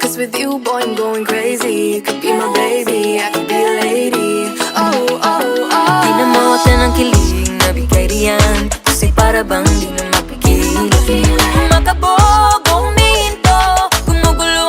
Cause with you, boy, I'm going crazy. You could be my baby, I could be a lady. Oh, oh, oh. Di na mawatan ng kilig na bigay riyan, kasi para bang di na mapigil.